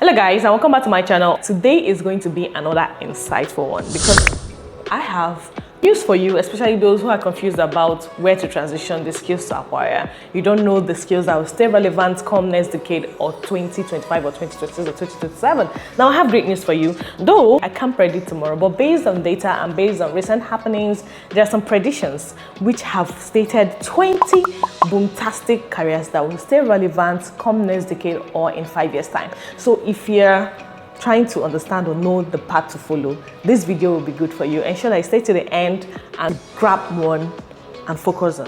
Hello guys, and welcome back to my channel. Today is going to be another insightful one because I have news for you, especially those who are confused about where to transition the skills to acquire. You don't know the skills that will stay relevant come next decade or 2025 or 2026 or 2027. Now I have great news for you, though I can't predict tomorrow, but based on data and based on recent happenings, there are some predictions which have stated 20 boomtastic careers that will stay relevant come next decade or in 5 years time. So if you're trying to understand or know the path to follow, this video will be good for you. Ensure that you stay to the end and grab one and focus on.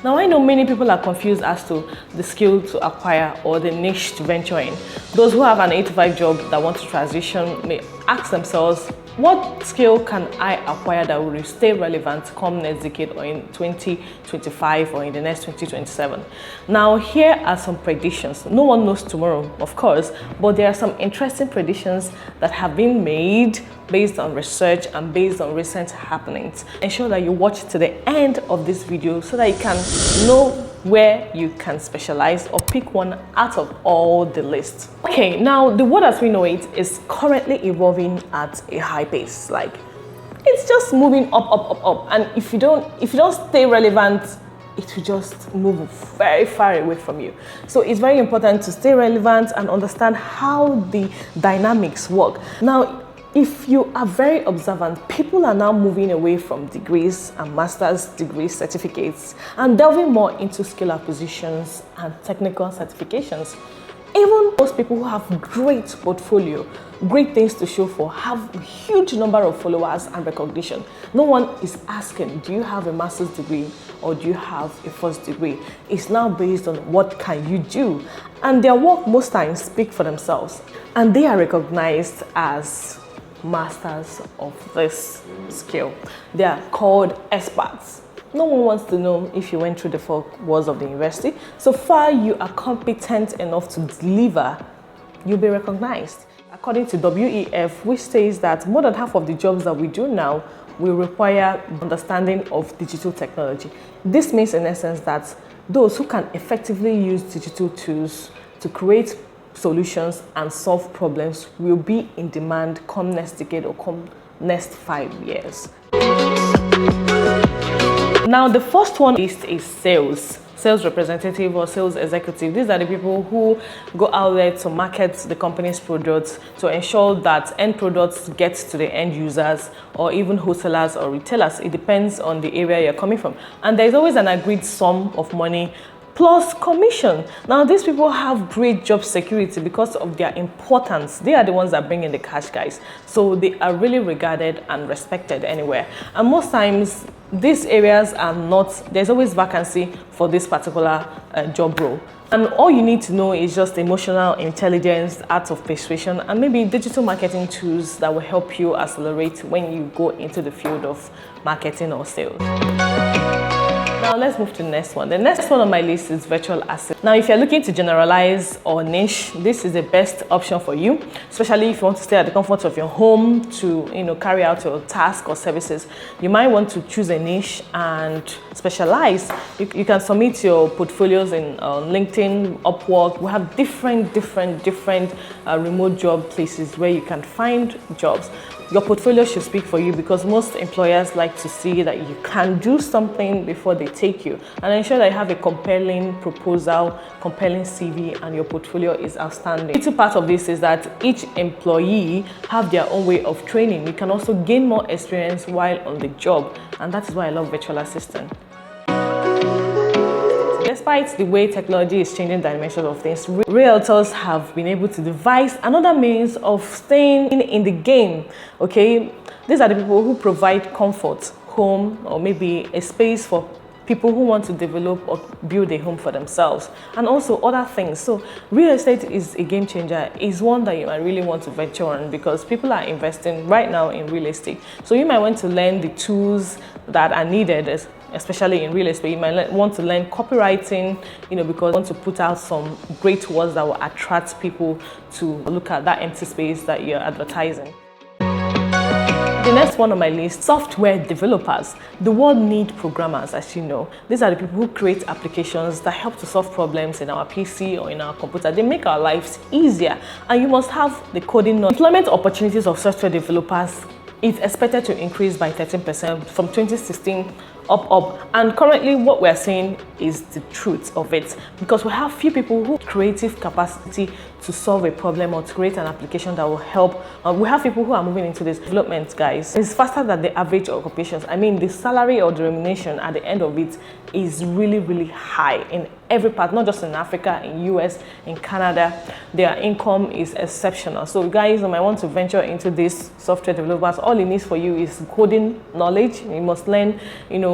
Now I know many people are confused as to the skill to acquire or the niche to venture in. Those who have an 8-to-5 job that want to transition may ask themselves, what skill can I acquire that will stay relevant come next decade or in 2025 or in the next 2027? Now here are some predictions. No one knows tomorrow, of course, but there are some interesting predictions that have been made based on research and based on recent happenings. Ensure that you watch to the end of this video so that you can know where you can specialize or pick one out of all the list. Okay, now the world as we know it is currently evolving at a high pace. Like, it's just moving up, and if you don't stay relevant, it will just move very far away from you. So it's very important to stay relevant and understand how the dynamics work. Now, if you are very observant, people are now moving away from degrees and master's degree certificates and delving more into skill acquisitions and technical certifications. Even those people who have great portfolio, great things to show for, have a huge number of followers and recognition. No one is asking, do you have a master's degree or do you have a first degree? It's now based on what can you do. And their work most times speak for themselves. And they are recognized as masters of this skill. They are called experts. No one wants to know if you went through the 4 walls of the university. So far you are competent enough to deliver, you'll be recognized. According to WEF, which says that more than half of the jobs that we do now will require understanding of digital technology. This means in essence that those who can effectively use digital tools to create solutions and solve problems will be in demand come next decade or come next 5 years. Now the first one is sales representative or sales executive. These are the people who go out there to market the company's products to ensure that end products get to the end users or even wholesalers or retailers. It depends on the area you're coming from. And there's always an agreed sum of money plus commission. Now these people have great job security because of their importance. They are the ones that bring in the cash, guys. So they are really regarded and respected anywhere. And most times these areas are not, there's always vacancy for this particular job role. And all you need to know is just emotional intelligence, art of persuasion, and maybe digital marketing tools that will help you accelerate when you go into the field of marketing or sales. Now let's move to the next one. The next one on my list is virtual assistant. Now if you're looking to generalize or niche, this is the best option for you, especially if you want to stay at the comfort of your home to carry out your task or services. You might want to choose a niche and specialize. You can submit your portfolios in LinkedIn, Upwork. We have different remote job places where you can find jobs. Your portfolio should speak for you because most employers like to see that you can do something before they take you, and ensure that you have a compelling proposal, compelling CV, and your portfolio is outstanding. The part of this is that each employee have their own way of training. You can also gain more experience while on the job, and that is why I love virtual assistant. Despite the way technology is changing the dimensions of things, realtors have been able to devise another means of staying in the game, okay? These are the people who provide comfort, home, or maybe a space for people who want to develop or build a home for themselves, and also other things. So real estate is a game changer. It's one that you might really want to venture on because people are investing right now in real estate. So you might want to learn the tools that are needed, especially in real estate. You might want to learn copywriting, because you want to put out some great words that will attract people to look at that empty space that you're advertising. The next one on my list, software developers. The world needs programmers, as you know. These are the people who create applications that help to solve problems in our PC or in our computer. They make our lives easier, and you must have the coding knowledge. Employment opportunities of software developers is expected to increase by 13% from 2016 up, and currently what we're seeing is the truth of it, because we have few people who have creative capacity to solve a problem or to create an application that will help. We have people who are moving into this development, guys. It's faster than the average occupations. I mean, the salary or the remuneration at the end of it is really high in every part, not just in Africa, in US, in Canada. Their income is exceptional. So guys, you might want to venture into this software developers. All it needs for you is coding knowledge. You must learn,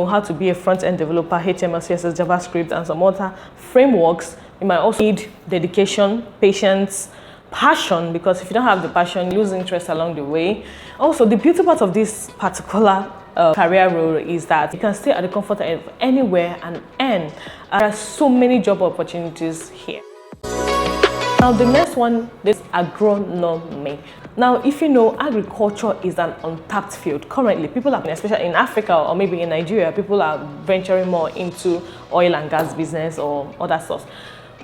how to be a front-end developer, HTML, CSS, JavaScript, and some other frameworks. You might also need dedication, patience, passion, because if you don't have the passion, you lose interest along the way. Also, the beauty part of this particular career role is that you can stay at the comfort of anywhere and earn. There are so many job opportunities here. Now, the next one is agronomy. Now, if you know, agriculture is an untapped field. Currently, people are, especially in Africa or maybe in Nigeria, people are venturing more into oil and gas business or other stuff.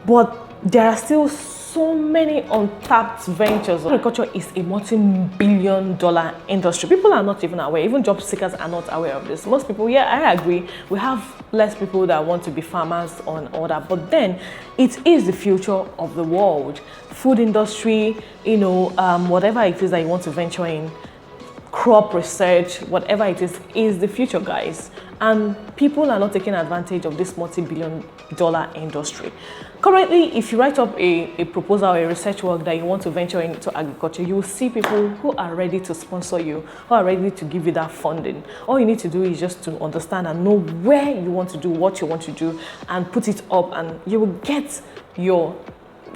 But there are still so many untapped ventures. Agriculture is a multi-billion-dollar industry. People are not even aware. Even job seekers are not aware of this. Most people, yeah, I agree. We have less people that want to be farmers or all that. But then, it is the future of the world. Food industry, whatever it is that you want to venture in, crop research, whatever it is the future, guys. And people are not taking advantage of this multi-billion-dollar industry. Currently, if you write up a proposal or a research work that you want to venture into agriculture, you will see people who are ready to sponsor you, who are ready to give you that funding. All you need to do is just to understand and know where you want to do, what you want to do, and put it up, and you will get your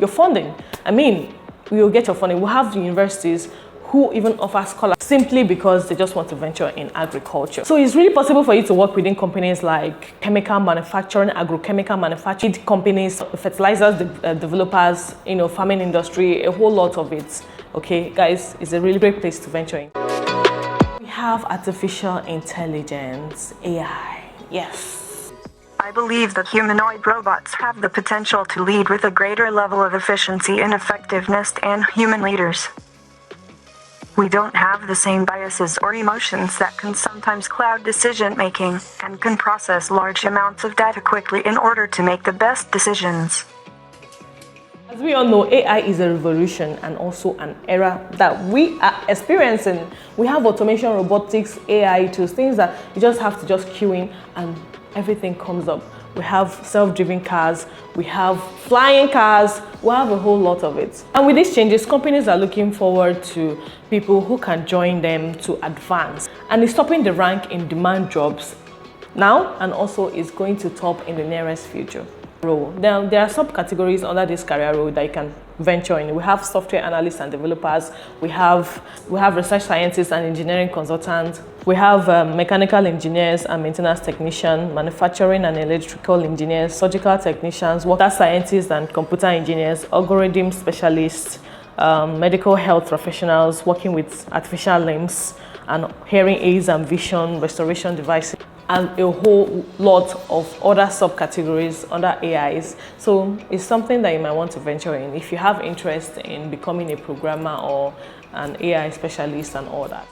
funding. I mean, you will get your funding. We have the universities who even offer scholarships simply because they just want to venture in agriculture. So it's really possible for you to work within companies like chemical manufacturing, agrochemical manufacturing companies, fertilizers developers, farming industry, a whole lot of it. Okay, guys, it's a really great place to venture in. We have artificial intelligence, AI. Yes. I believe that humanoid robots have the potential to lead with a greater level of efficiency and effectiveness than human leaders. We don't have the same biases or emotions that can sometimes cloud decision-making, and can process large amounts of data quickly in order to make the best decisions. As we all know, AI is a revolution and also an era that we are experiencing. We have automation, robotics, AI tools, things that you just have to just queue in and everything comes up. We have self-driven cars, we have flying cars, we have a whole lot of it. And with these changes, companies are looking forward to people who can join them to advance. And it's topping the rank in demand jobs now, and also is going to top in the nearest future. Now, there are subcategories under this career role that you can venture in. We have software analysts and developers. We have research scientists and engineering consultants. We have mechanical engineers and maintenance technicians, manufacturing and electrical engineers, surgical technicians, water scientists and computer engineers, algorithm specialists, medical health professionals working with artificial limbs and hearing aids and vision restoration devices, and a whole lot of other subcategories under AIs. So it's something that you might want to venture in if you have interest in becoming a programmer or an AI specialist and all that.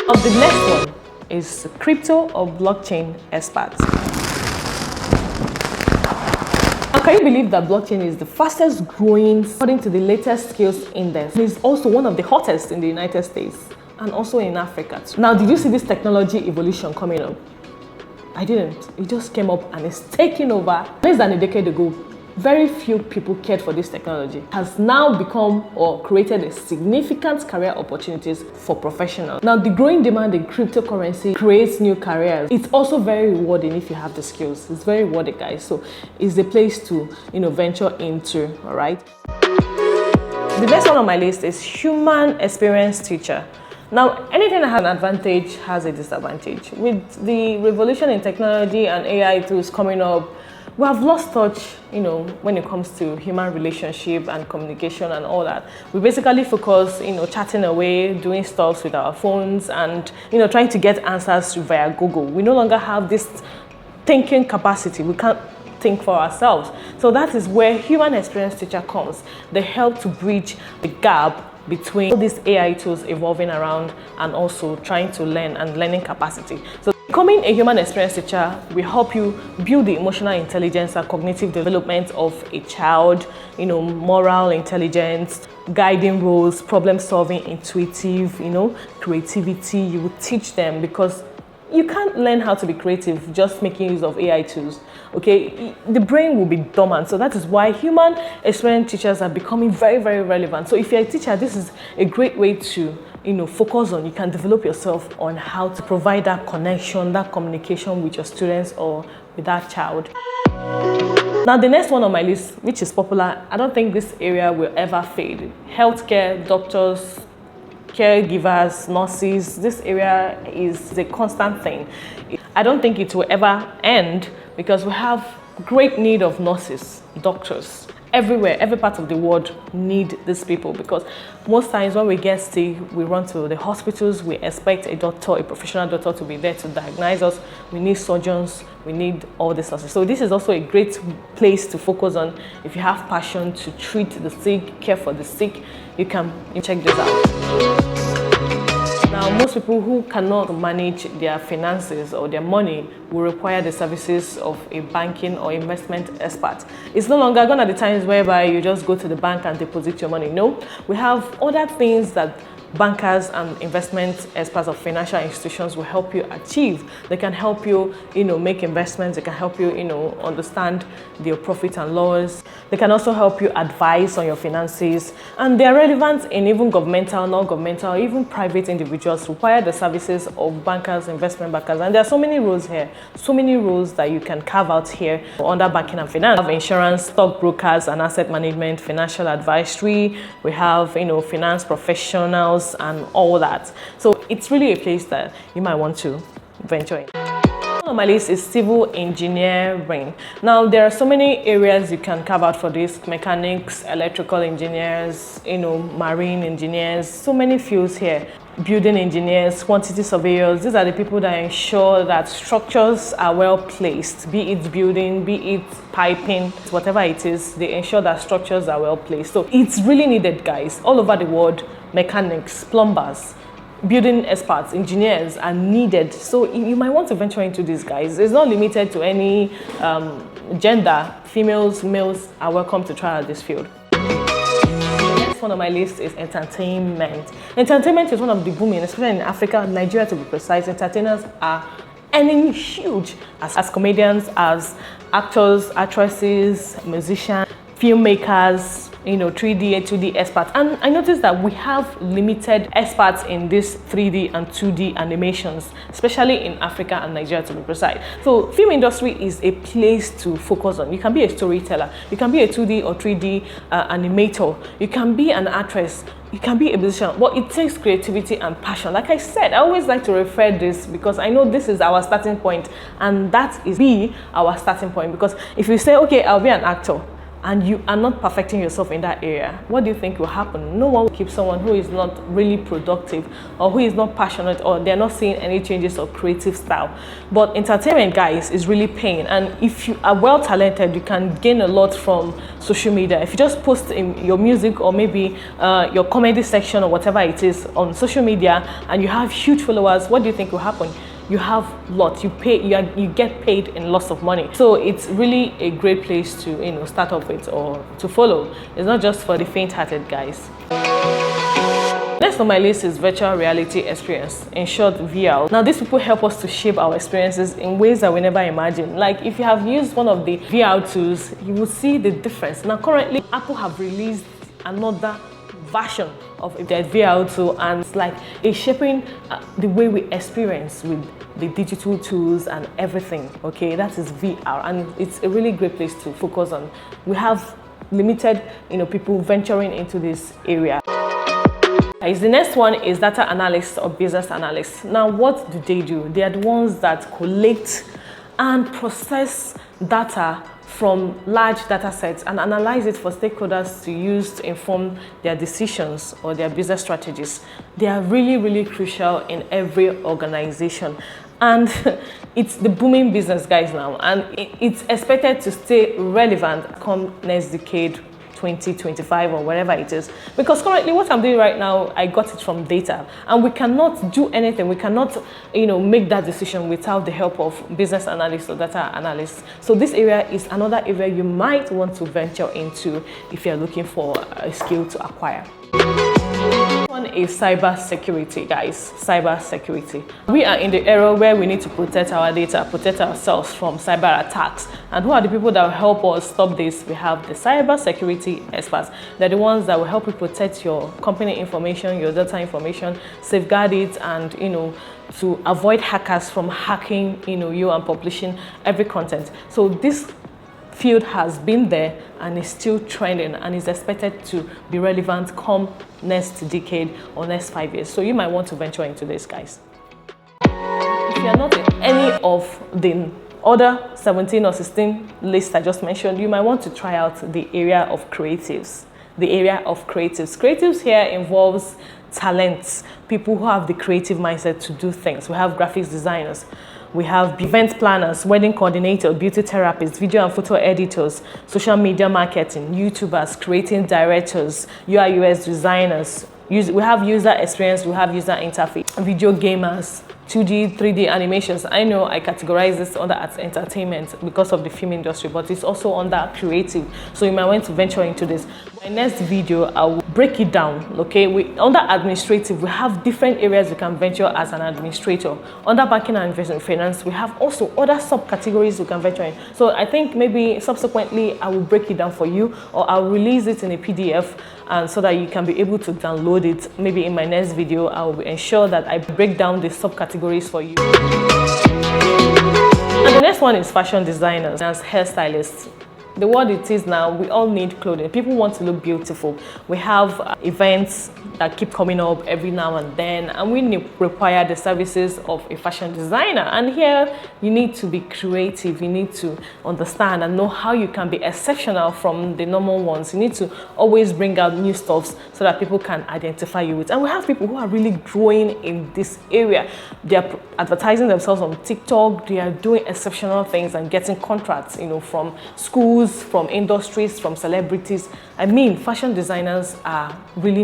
The next one is crypto or blockchain experts. Now, can you believe that blockchain is the fastest growing according to the latest skills index? It is also one of the hottest in the United States and also in Africa too. Now, did you see this technology evolution coming up? I didn't. It just came up and it's taking over. Less than a decade ago, very few people cared for this technology. It has now become or created a significant career opportunities for professionals. Now, the growing demand in cryptocurrency creates new careers. It's also very rewarding if you have the skills. It's very rewarding, guys. So it's a place to, venture into, all right? The next one on my list is human experience teacher. Now, anything that has an advantage has a disadvantage. With the revolution in technology and AI tools coming up, we have lost touch, when it comes to human relationship and communication and all that. We basically focus, chatting away, doing stuff with our phones and, trying to get answers via Google. We no longer have this thinking capacity. We can't think for ourselves. So that is where human experience teacher comes. They help to bridge the gap between all these AI tools evolving around and also trying to learn and learning capacity. So becoming a human experience teacher will help you build the emotional intelligence and cognitive development of a child, moral intelligence, guiding roles, problem solving, intuitive, creativity. You will teach them, because you can't learn how to be creative just making use of AI tools. Okay, the brain will be dormant. So that is why human experience teachers are becoming very, very relevant. So if you're a teacher, this is a great way to focus on. You can develop yourself on how to provide that connection, that communication with your students or with that child. Now, the next one on my list, which is popular, I don't think this area will ever fade. Healthcare, doctors, caregivers, nurses, this area is a constant thing. I don't think it will ever end, because we have great need of nurses, doctors. Everywhere, every part of the world need these people, because most times when we get sick, we run to the hospitals, we expect a doctor, a professional doctor to be there to diagnose us. We need surgeons, we need all this stuff. So this is also a great place to focus on. If you have passion to treat the sick, care for the sick, you can check this out. Now, most people who cannot manage their finances or their money will require the services of a banking or investment expert. It's no longer gone at the times whereby you just go to the bank and deposit your money. No, we have other things that bankers and investment experts of financial institutions will help you achieve. They can help you, make investments. They can help you, understand their profit and loss. They can also help you advise on your finances. And they are relevant in even governmental, non-governmental, even private individuals require the services of bankers, investment bankers. And there are so many roles here, so many roles that you can carve out here under banking and finance. We have insurance, stockbrokers and asset management, financial advisory. We have, finance professionals and all that. So it's really a place that you might want to venture in. On my list is civil engineering. Now, there are so many areas you can carve out for this: mechanics, electrical engineers, marine engineers, so many fields here. Building engineers, quantity surveyors. These are the people that ensure that structures are well placed, be it building, be it piping, whatever it is, they ensure that structures are well placed. So it's really needed, guys, all over the world. Mechanics, plumbers, building experts, engineers are needed. So you might want to venture into these, guys. It's not limited to any gender. Females, males are welcome to try out this field. One on my list is entertainment. Entertainment is one of the booming, especially in Africa, Nigeria to be precise. Entertainers are earning huge as comedians, as actors, actresses, musicians, filmmakers, 3D and 2D experts. And I noticed that we have limited experts in this 3D and 2D animations, especially in Africa and Nigeria to be precise. So film industry is a place to focus on. You can be a storyteller, you can be a 2D or 3D animator, you can be an actress, you can be a musician, but it takes creativity and passion. Like I said, I always like to refer this because I know this is our starting point, and that is our starting point. Because if you say, okay, I'll be an actor, and you are not perfecting yourself in that area, what do you think will happen? No one will keep someone who is not really productive or who is not passionate, or they're not seeing any changes or creative style. But entertainment, guys, is really paying. And if you are well talented, you can gain a lot from social media. If you just post in your music or maybe your comedy section or whatever it is on social media and you have huge followers, what do you think will happen? You have lots, you get paid in lots of money. So it's really a great place to start off with or to follow. It's not just for the faint-hearted, guys. Next on my list is virtual reality experience, in short VR. Now, these people help us to shape our experiences in ways that we never imagined. Like if you have used one of the VR tools, you will see the difference. Now currently, Apple have released another version of their VR tool, and it's like it's shaping the way we experience with the digital tools and everything. Okay, that is VR, and it's a really great place to focus on. We have limited people venturing into this area. The next one is data analysts or business analysts. Now, what do? They are the ones that collect and process data from large data sets and analyze it for stakeholders to use to inform their decisions or their business strategies. They are really, really crucial in every organization. And it's the booming business, guys, now. And it's expected to stay relevant come next decade, 2025 or whatever it is, because currently what I'm doing right now, I got it from data, and we cannot do anything, we cannot make that decision without the help of business analysts or data analysts. So this area is another area you might want to venture into if you're looking for a skill to acquire. One is cybersecurity, guys. Cybersecurity. We are in the era where we need to protect our data, protect ourselves from cyber attacks. And who are the people that will help us stop this? We have the cybersecurity experts. They're the ones that will help you protect your company information, your data information, safeguard it, and to avoid hackers from hacking you and publishing every content. So this field has been there and is still trending and is expected to be relevant come next decade or next 5 years. So you might want to venture into this, guys. If you're not in any of the other 17 or 16 lists I just mentioned, you might want to try out the area of creatives. The area of creatives. Creatives here involves talents, people who have the creative mindset to do things. We have graphics designers, we have event planners, wedding coordinators, beauty therapists, video and photo editors, social media marketing, YouTubers, creative directors, UI UX designers. We have user experience, we have user interface, video gamers, 2D, 3D animations. I know I categorize this under as entertainment because of the film industry, but it's also under creative. So you might want to venture into this. My next video, I will break it down, okay? Under administrative, we have different areas you can venture as an administrator. Under banking and investment finance, we have also other subcategories you can venture in. So I think maybe subsequently, I will break it down for you, or I'll release it in a PDF, and so that you can be able to download it. Maybe in my next video, I will ensure that I break down the subcategories for you. And the next one is fashion designers and hairstylists. The word it is now, we all need clothing. People want to look beautiful. We have events that keep coming up every now and then, and we require the services of a fashion designer. And here, you need to be creative. You need to understand and know how you can be exceptional from the normal ones. You need to always bring out new stuffs so that people can identify you with. And we have people who are really growing in this area. They are advertising themselves on TikTok. They are doing exceptional things and getting contracts, from schools, from industries, from celebrities. I mean, fashion designers are really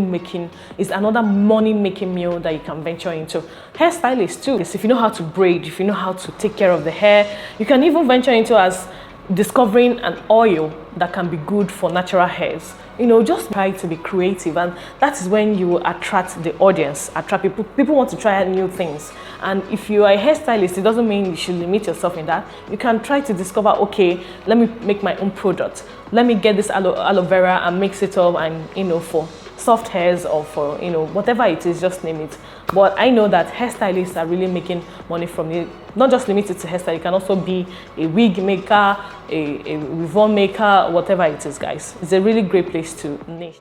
it's another money-making meal that you can venture into. Hairstylists too. If you know how to braid, if you know how to take care of the hair, you can even venture into as discovering an oil that can be good for natural hairs. Just try to be creative, and that is when you will attract the audience, attract people. People want to try out new things. And if you are a hairstylist, it doesn't mean you should limit yourself in that. You can try to discover, okay, let me make my own product. Let me get this aloe vera and mix it up, and for soft hairs or for whatever it is, just name it. But I know that hairstylists are really making money from it. Not just limited to hairstyle, you can also be a wig maker, a weave-on maker, whatever it is, guys. It's a really great place to niche.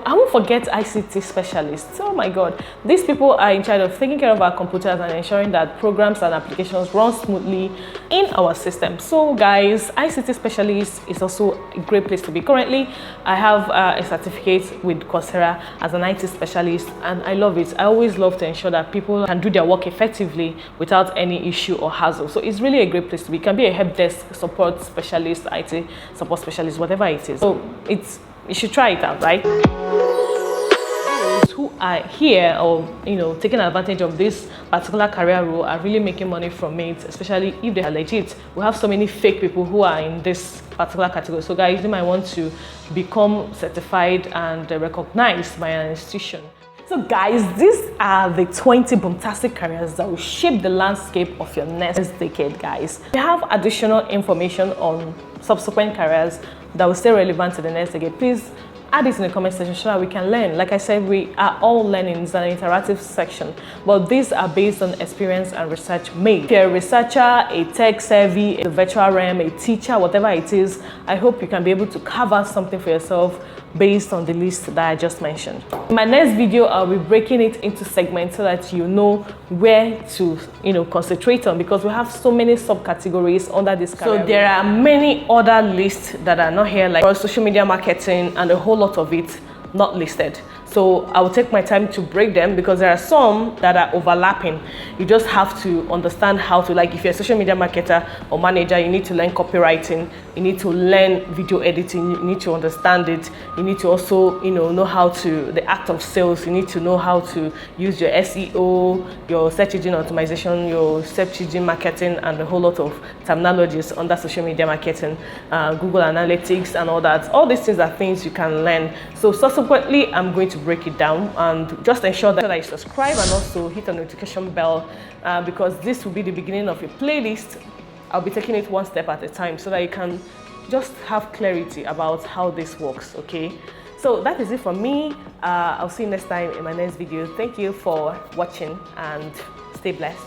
I won't forget ICT specialists. Oh my God. These people are in charge of taking care of our computers and ensuring that programs and applications run smoothly in our system. So guys, ICT specialist is also a great place to be. Currently, I have a certificate with Coursera as an IT specialist, and I love it. I always love to ensure that people can do their work effectively without any issue or hassle. So it's really a great place to be. It can be a help desk support specialist, IT support specialist, whatever it is. So you should try it out, right? Those who are here or taking advantage of this particular career role are really making money from it, especially if they are legit. We have so many fake people who are in this particular category. So guys, you might want to become certified and recognized by an institution. So guys, these are the 20 boomtastic careers that will shape the landscape of your next decade, guys. If you have additional information on subsequent careers that will stay relevant to the next decade, please add it in the comment section so that we can learn. Like I said, we are all learning. It's an interactive section, but these are based on experience and research made. If you're a researcher, a tech savvy, a virtual realm, a teacher, whatever it is, I hope you can be able to carve out something for yourself based on the list that I just mentioned. In my next video, I'll be breaking it into segments so that you know where to concentrate on, because we have so many subcategories under this career. So there are many other lists that are not here, like social media marketing and a whole lot of it not listed. So I will take my time to break them because there are some that are overlapping. You just have to understand how to, like if you're a social media marketer or manager, you need to learn copywriting, you need to learn video editing, you need to understand it. You need to also, know how to, the act of sales, you need to know how to use your SEO, your search engine optimization, your search engine marketing, and a whole lot of terminologies under social media marketing, Google Analytics and all that. All these things are things you can learn. So subsequently, I'm going to break it down, and just ensure that you subscribe and also hit the notification bell, because this will be the beginning of a playlist. I'll be taking it one step at a time so that you can just have clarity about how this works. Okay, so that is it for me. I'll see you next time in my next video. Thank you for watching and stay blessed.